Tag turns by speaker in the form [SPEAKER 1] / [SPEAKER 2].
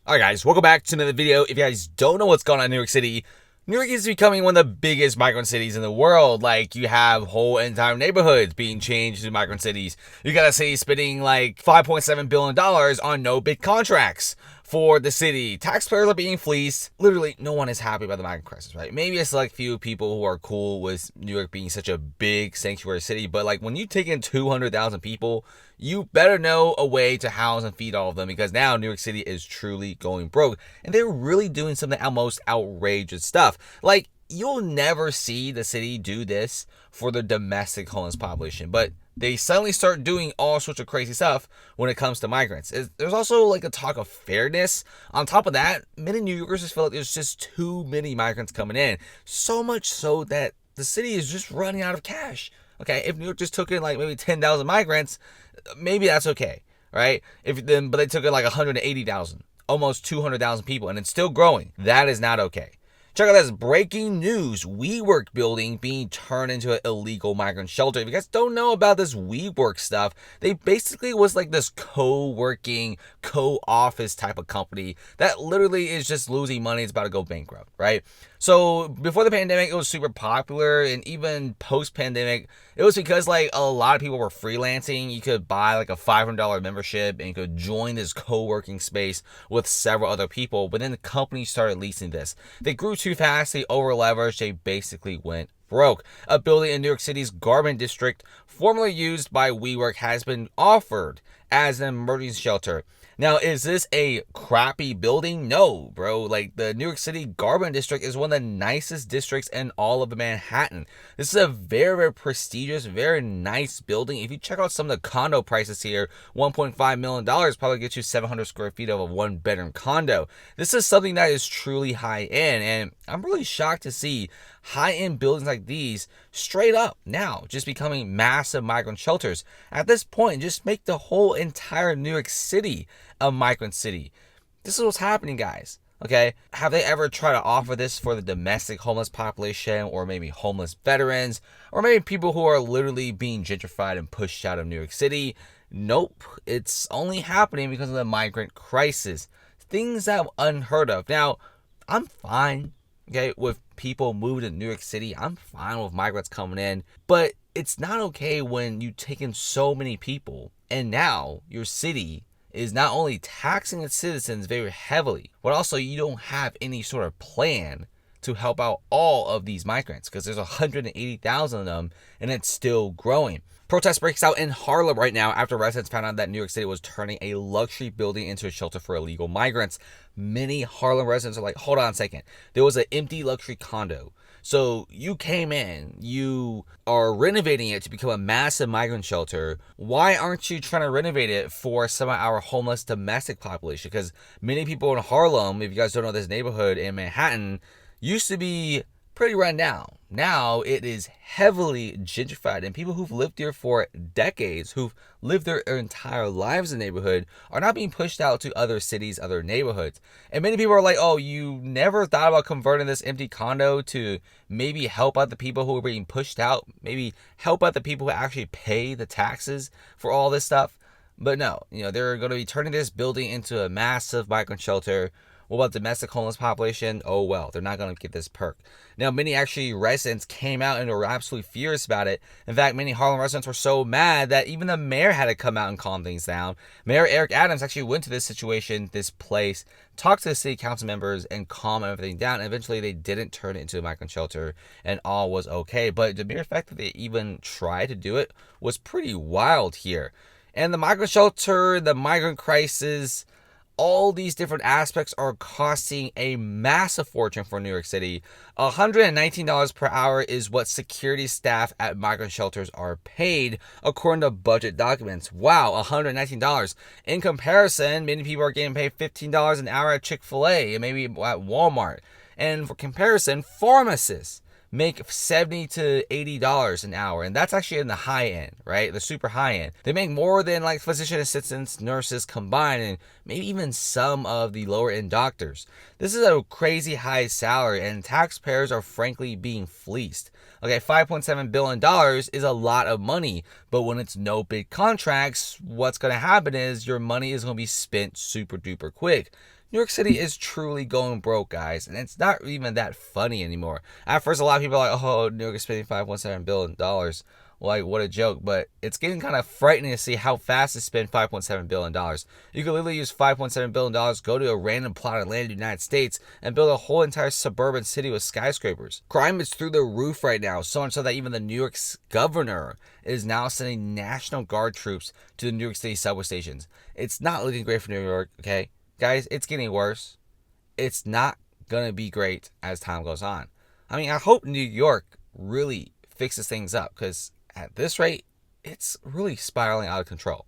[SPEAKER 1] Alright guys, welcome back to another video. If you guys don't know what's going on in New York City, New York is becoming one of the biggest migrant cities in the world. Like, you have whole entire neighborhoods being changed to migrant cities. You got a city spending like $5.7 billion on no-bid contracts for the city. Taxpayers are being fleeced. Literally, no one is happy about the migrant crisis, right? Maybe a select few people who are cool with New York being such a big sanctuary city, but like when you take in 200,000 people, you better know a way to house and feed all of them, because now New York City is truly going broke, and they're really doing some of the most outrageous stuff. Like, you'll never see the city do this for the domestic homeless population, but they suddenly start doing all sorts of crazy stuff when it comes to migrants. There's also like a talk of fairness. On top of that, many New Yorkers just feel like there's just too many migrants coming in. So much so that the city is just running out of cash. Okay, if New York just took in like maybe 10,000 migrants, maybe that's okay, right? But they took in like 180,000, almost 200,000 people, and it's still growing. That is not okay. Check out this breaking news: WeWork building being turned into an illegal migrant shelter. If you guys don't know about this WeWork stuff, they basically was like this co-working, co-office type of company that literally is just losing money. It's about to go bankrupt, right? So before the pandemic, it was super popular, and even post-pandemic, it was because like a lot of people were freelancing. You could buy like a $500 membership and you could join this co-working space with several other people. But then the company started leasing this. They grew too fast, they over-leveraged, they basically went broke. A building in New York City's Garment District, formerly used by WeWork, has been offered as an emergency shelter. Now, is this a crappy building? No, bro. Like, the New York City Garment District is one of the nicest districts in all of Manhattan. This is a very, very prestigious, very nice building. If you check out some of the condo prices here, $1.5 million probably gets you 700 square feet of a one-bedroom condo. This is something that is truly high-end, and I'm really shocked to see high-end buildings like these straight up now just becoming massive migrant shelters. At this point, just make the whole entire New York City a migrant city. This is what's happening, guys. Okay, have they ever tried to offer this for the domestic homeless population, or maybe homeless veterans, or maybe people who are literally being gentrified and pushed out of New York City? Nope, it's only happening because of the migrant crisis. Things that are unheard of. Now, I'm fine, okay, with people moving to New York City. I'm fine with migrants coming in, but it's not okay when you take in so many people and now your city is not only taxing its citizens very heavily, but also you don't have any sort of plan to help out all of these migrants, because there's 180,000 of them and it's still growing. Protest breaks out in Harlem right now after residents found out that New York City was turning a luxury building into a shelter for illegal migrants. Many Harlem residents are like, hold on a second. There was an empty luxury condo. So you came in, you are renovating it to become a massive migrant shelter. Why aren't you trying to renovate it for some of our homeless domestic population? Because many people in Harlem, if you guys don't know this neighborhood in Manhattan, used to be pretty run down. Now it is heavily gentrified, and people who've lived here for decades, who've lived their entire lives in the neighborhood, are not being pushed out to other cities, other neighborhoods. And many people are like, oh, you never thought about converting this empty condo to maybe help out the people who are being pushed out, maybe help out the people who actually pay the taxes for all this stuff? But no, they're going to be turning this building into a massive migrant shelter. What about domestic homeless population? Oh, well, they're not going to get this perk. Now, many residents came out and were absolutely furious about it. In fact, many Harlem residents were so mad that even the mayor had to come out and calm things down. Mayor Eric Adams actually went to this situation, this place, talked to the city council members, and calmed everything down. And eventually, they didn't turn it into a migrant shelter, and all was okay. But the mere fact that they even tried to do it was pretty wild here. And the migrant shelter, the migrant crisis, all these different aspects are costing a massive fortune for New York City. $119 per hour is what security staff at migrant shelters are paid, according to budget documents. Wow, $119. In comparison, many people are getting paid $15 an hour at Chick-fil-A and maybe at Walmart. And for comparison, pharmacists make $70 to $80 an hour, and that's actually in the high end, right? The super high end. They make more than like physician assistants, nurses combined, and maybe even some of the lower end doctors. This is a crazy high salary, and taxpayers are frankly being fleeced. Okay, $5.7 billion is a lot of money, but when it's no bid contracts, what's going to happen is your money is going to be spent super duper quick. New York City is truly going broke, guys, and it's not even that funny anymore. At first, a lot of people are like, "Oh, New York is spending $5.7 billion dollars. Like, what a joke!" But it's getting kind of frightening to see how fast they spend $5.7 billion dollars. You could literally use $5.7 billion dollars, go to a random plot of land in the United States, and build a whole entire suburban city with skyscrapers. Crime is through the roof right now, so much so that even the New York's governor is now sending National Guard troops to the New York City subway stations. It's not looking great for New York, okay? Guys, it's getting worse. It's not going to be great as time goes on. I mean, I hope New York really fixes things up because at this rate, it's really spiraling out of control.